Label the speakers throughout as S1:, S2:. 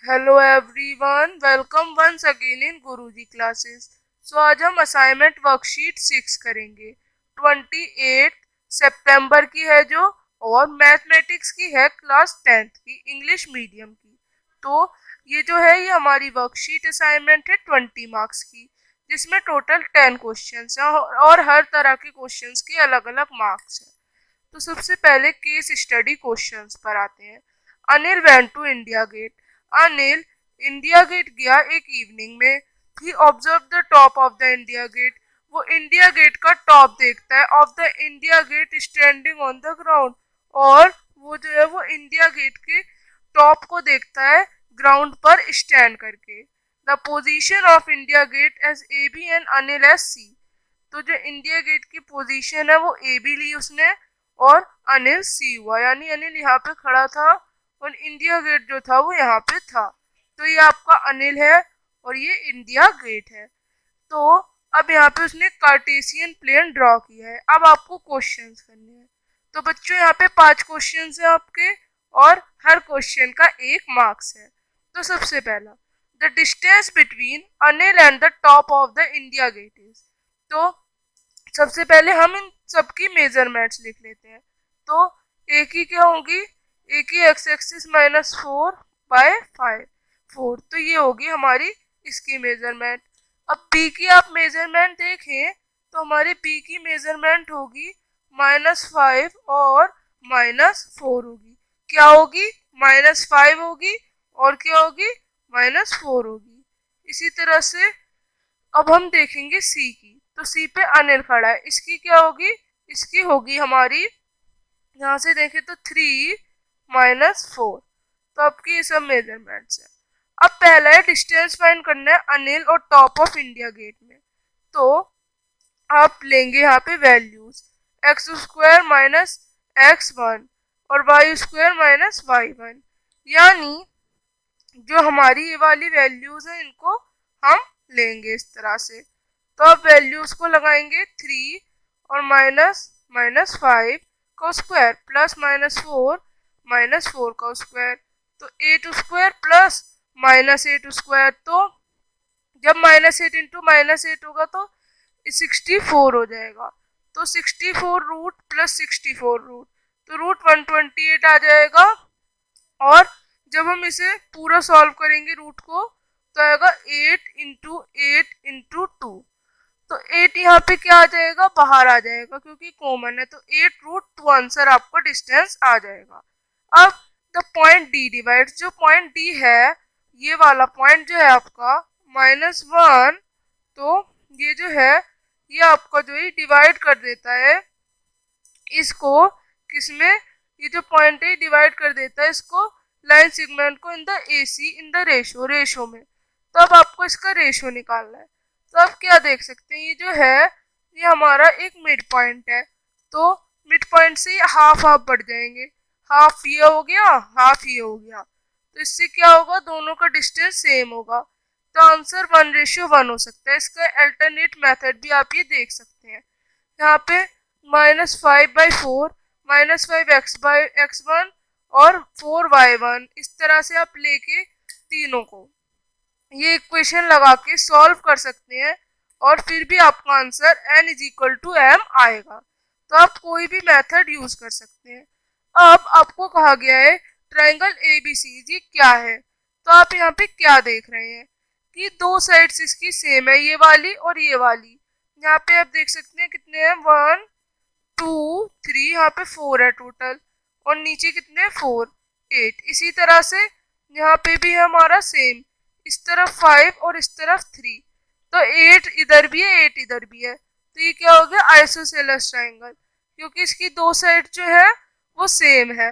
S1: Hello everyone, welcome once again in Guruji classes. आज हम assignment worksheet 6 करेंगे। 28 सितंबर की है जो, और मैथमेटिक्स की है क्लास 10th की, इंग्लिश मीडियम की। तो ये जो है, ये हमारी वर्कशीट असाइनमेंट है 20 मार्क्स की, जिसमें टोटल 10 क्वेश्चंस हैं और हर तरह के क्वेश्चंस के अलग अलग मार्क्स हैं। तो सबसे पहले केस स्टडी क्वेश्चंस पर आते हैं। Anil went to India Gate. Anil India Gate गया एक इवनिंग में। He observe the top of the India Gate. वो इंडिया गेट का टॉप देखता है। Of the India Gate standing on the ground. और वो जो है, वो इंडिया गेट के टॉप को देखता है ग्राउंड पर स्टैंड करके। The position of India Gate as A B and Anil as C. तो जो इंडिया गेट की पोजीशन है वो ए बी ली उसने, और अनिल सी हुआ, यानी अनिल यहाँ पे खड़ा था और इंडिया गेट जो था वो यहाँ पे था। तो ये आपका अनिल है और ये इंडिया गेट है। तो अब यहाँ पे उसने कार्टेशियन प्लेन ड्रॉ किया है। अब आपको क्वेश्चंस करने हैं। तो बच्चों, यहाँ पे 5 क्वेश्चंस हैं आपके, और हर क्वेश्चन का 1 मार्क्स है। तो सबसे पहला, the distance between Anil and the top of the India Gate is. तो सबसे पहले हम इन सबकी मेजरमेंट्स लिख लेते हैं। तो ए की क्या होगी, ए की एक्स एक्सिस -4/5, 4। तो ये होगी हमारी इसकी मेजरमेंट। अब बी की आप मेजरमेंट देखें तो हमारी बी की मेजरमेंट होगी -5 और -4 होगी। क्या होगी, -5 होगी और क्या होगी, -4 होगी। इसी तरह से अब हम देखेंगे सी की। तो सी पे अनिल खड़ा है, इसकी क्या होगी, इसकी होगी हमारी, यहाँ से देखें तो 3 - 4। तो आपकी ये सब मेजरमेंट्स है। अब पहला है डिस्टेंस फाइंड करना है अनिल और टॉप ऑफ इंडिया गेट में। तो आप लेंगे यहाँ पे वैल्यूज, x² - x1 और y² - y1, यानी जो हमारी ये वाली वैल्यूज है इनको हम लेंगे इस तरह से। तो अब वैल्यूज को लगाएंगे, 3 और -5 का स्क्वायर प्लस -4 का स्क्वायर, तो 8² प्लस -8²। तो जब -8 इंटू -8 होगा तो 64 हो जाएगा। तो 64 रूट प्लस 64 रूट, तो रूट 128 आ जाएगा। और जब हम इसे पूरा सॉल्व करेंगे रूट को, तो आएगा 8 इंटू 2। तो 8 यहाँ पे क्या आ जाएगा, बाहर आ जाएगा क्योंकि कॉमन है। तो 8√2 आंसर आपका डिस्टेंस आ जाएगा। अब द पॉइंट डी डिवाइड्स, जो पॉइंट डी है, ये वाला पॉइंट जो है आपका -1, तो ये जो है, ये आपका जो है डिवाइड कर देता है इसको किसमें, ये जो पॉइंट है डिवाइड कर देता है इसको, लाइन सेगमेंट को, in the AC, in the ratio में। तो अब आपको इसका रेशो निकालना है। तो आप क्या देख सकते हैं, ये जो है, ये हमारा एक मिड पॉइंट है। तो मिड पॉइंट से हाफ हाफ बढ़ जाएंगे, हाफ ये हो गया, हाफ ये हो गया। तो इससे क्या होगा, दोनों का डिस्टेंस सेम होगा। तो आंसर 1:1 हो सकता है। इसका अल्टरनेट मेथड भी आप ये देख सकते हैं। यहाँ पे -5/4, -5x/x1 और 4y1, इस तरह से आप लेके तीनों को ये इक्वेशन लगा के सॉल्व कर सकते हैं, और फिर भी आपका आंसर n=m आएगा। तो आप कोई भी मेथड यूज कर सकते हैं। अब आपको कहा गया है ट्रायंगल ABCD क्या है। तो आप यहाँ पे क्या देख रहे हैं कि दो साइड्स इसकी सेम है, ये वाली और ये वाली। यहाँ पे आप देख सकते हैं कितने हैं, 1 2 3, यहाँ पे 4 है टोटल, और नीचे कितने, 4 8। इसी तरह से यहाँ पे भी है हमारा सेम, इस तरफ 5 और इस तरफ 3। तो 8 इधर भी है, 8 इधर भी है। तो ये क्या हो गया, आइसोसेलेस ट्रायंगल, क्योंकि इसकी दो साइड जो है वो सेम है।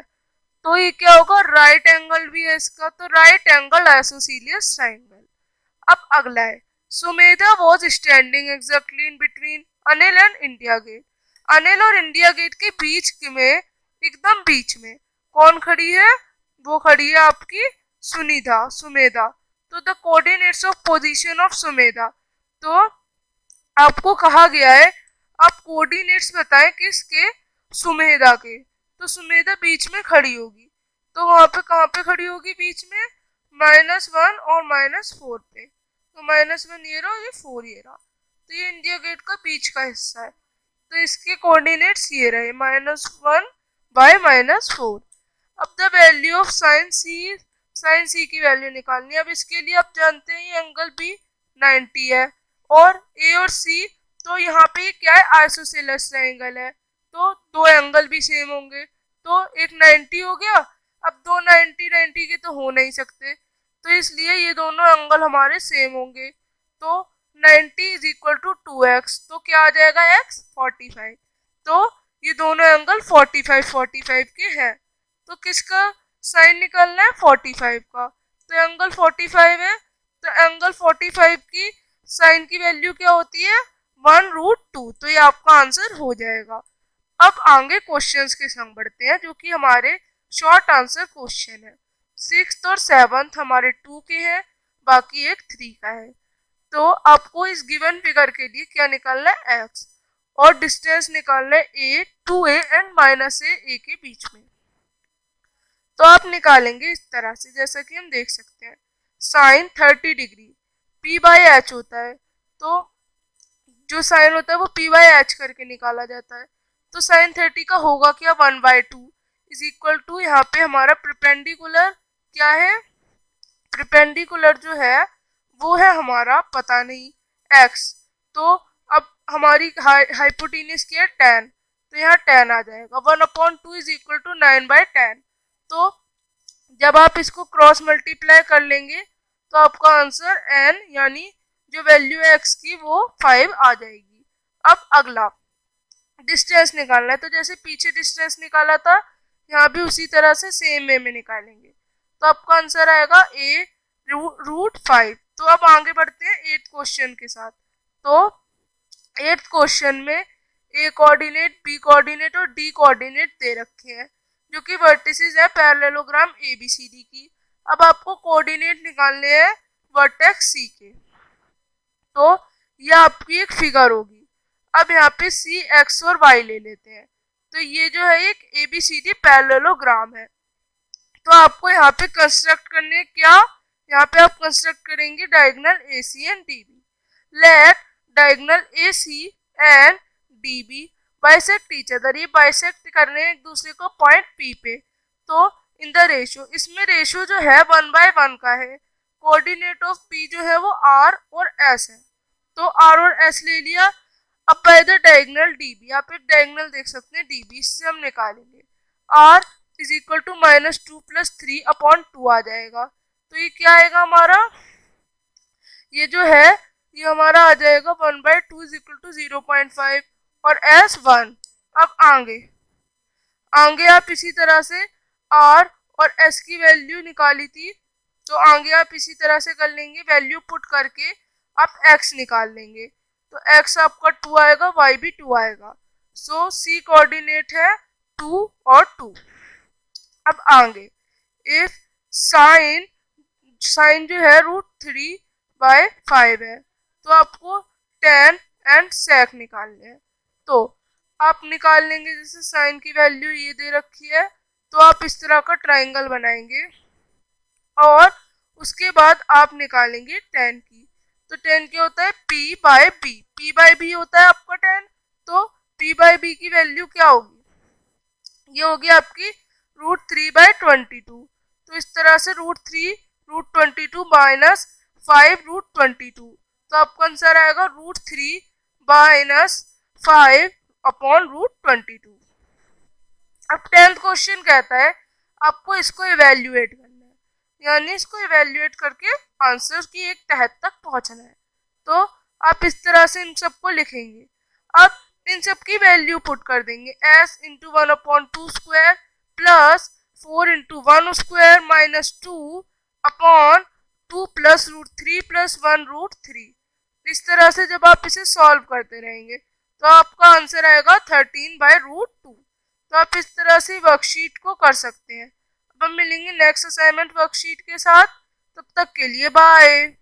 S1: तो ये क्या होगा, राइट एंगल भी है इसका, तो राइट एंगल आइसोसेलियस ट्रायंगल। अब अगला है, Sumedha was standing exactly in between Anil and India Gate. Anil और इंडिया गेट के बीच में, एकदम बीच में कौन खड़ी है, वो खड़ी है आपकी सुमेधा। तो the coordinates of position of Sumedha. तो आपको कहा गया है आप कोऑर्डिनेट्स बताएं किसके, सुमेधा के। तो सुमेधा बीच में खड़ी होगी, तो वहां पे कहाँ पे खड़ी होगी, बीच में -1 और -4 पे, तो -1 ये रहा, ये 4 ये रहा, तो ये इंडिया गेट का बीच का हिस्सा है, तो इसके कोऑर्डिनेट्स ये रहे -1 बाय -4। अब द वैल्यू ऑफ साइन सी की वैल्यू निकालनी है। अब इसके लिए आप जानते हैं ये एंगल बी 90 है और ए और सी, तो यहाँ पे क्या है, आइसोसेलेस ट्रायंगल है, तो दो एंगल भी सेम होंगे, तो एक 90 हो गया। अब दो 90 के तो हो नहीं सकते, तो इसलिए ये दोनों एंगल हमारे सेम होंगे, तो 90 इज इक्वल टू 2x, तो क्या आ जाएगा x 45, तो ये दोनों एंगल 45 के हैं, तो किसका साइन निकालना है 45 का, तो एंगल 45 है, तो एंगल 45 की साइन की वैल्यू क्या होती है 1√2, तो ये आपका आंसर हो जाएगा। अब आगे क्वेश्चंस के संग बढ़ते हैं जो कि हमारे शॉर्ट आंसर क्वेश्चन है। 6th और 7th हमारे 2 के हैं, बाकी एक 3 का है। तो आपको इस गिवन फिगर के लिए क्या निकालना है x और डिस्टेंस निकालना है a, 2a एंड -a के बीच में। तो आप निकालेंगे इस तरह से, जैसा कि हम देख सकते हैं साइन 30 डिग्री p/h होता है, तो जो साइन होता है वो p/h करके निकाला जाता है, तो साइन 30 का होगा क्या 1/2 इज इक्वल टू, यहाँ पे हमारा प्रिपेंडिकुलर क्या है, प्रिपेंडिकुलर जो है वो है हमारा पता नहीं x, तो अब हमारी हाइपोटेन्यूज क्या है 10, तो यहाँ 10 आ जाएगा, 1/2 इज इक्वल टू 9/10, तो जब आप इसको क्रॉस मल्टीप्लाई कर लेंगे तो आपका आंसर n यानी जो वैल्यू है x की वो 5 आ जाएगी। अब अगला डिस्टेंस निकालना है, तो जैसे पीछे डिस्टेंस निकाला था यहाँ भी उसी तरह से सेम वे में निकालेंगे, तो आपका आंसर आएगा a √5। तो अब आगे बढ़ते हैं 8th क्वेश्चन के साथ। तो 8th क्वेश्चन में a कोऑर्डिनेट, b कोऑर्डिनेट और d कोऑर्डिनेट दे रखे हैं जो कि वर्टिसेस है पैरेललोग्राम ABCD की। अब आपको कोऑर्डिनेट निकालने हैं वर्टेक्स C के, तो ये आपकी एक फिगर होगी। अब यहाँ पे C, X और Y ले लेते हैं, तो ये जो है एक ABCD पैरेललोग्राम है, तो आपको यहाँ पे कंस्ट्रक्ट करने क्या, यहाँ पे आप कंस्ट्रक्ट करेंगे diagonal AC and DB। Let diagonal AC and DB bisect each other, ये बाइसेक्ट कर रहे हैं एक दूसरे को पॉइंट P पे, तो इन द रेशियो, इसमें रेशियो जो है 1/1 का है। कोऑर्डिनेट ऑफ P जो है वो R और S है, तो R और S ले लिया। अब बाय द डायगोनल DB, आप एक डायगोनल देख सकते हैं DB, इससे हम निकालेंगे R इज इक्वल टू -2 + 3/2 आ जाएगा, तो ये क्या आएगा हमारा, ये जो है ये हमारा आ जाएगा 1/2 इज इक्वल टू 0.5 और S 1। अब आगे आप इसी तरह से R और S की वैल्यू निकाली थी, तो आगे आप इसी तरह से कर लेंगे, वैल्यू पुट करके आप x निकाल लेंगे, तो x आपका 2 आएगा, y भी 2 आएगा, सो C कोऑर्डिनेट है 2 और 2। अब आगे इफ साइन जो है √3/5 है, तो आपको tan एंड sec निकालने हैं, तो आप निकाल लेंगे, जैसे साइन की वैल्यू ये दे रखी है, तो आप इस तरह का ट्राइंगल बनाएंगे और उसके बाद आप निकालेंगे tan की, तो tan क्या होता है p/b, p/b होता है आपका tan, तो p/b की वैल्यू क्या होगी, ये होगी आपकी √3/22, तो इस तरह से √3√22 - 5√22, तो आपका आंसर आएगा √3 - 5/√22। अब 10th क्वेश्चन कहता है आपको इसको इवेल्युएट करना है, यानी इसको इवेल्युएट करके आंसर की एक तह तक पहुंचना है, तो आप इस तरह से इन सबको लिखेंगे। अब इन सब की वैल्यू पुट कर देंगे, s × 1/2 square plus 4 × 1 square minus 2/2 plus √3 plus 1√3। इस तरह से जब आप इसे सॉल्व करते रहेंगे तो आपका आंसर आएगा 13/√2। तो आप इस तरह से वर्कशीट को कर सकते हैं। अब हम मिलेंगे नेक्स्ट असाइनमेंट वर्कशीट के साथ, तब तक के लिए बाय।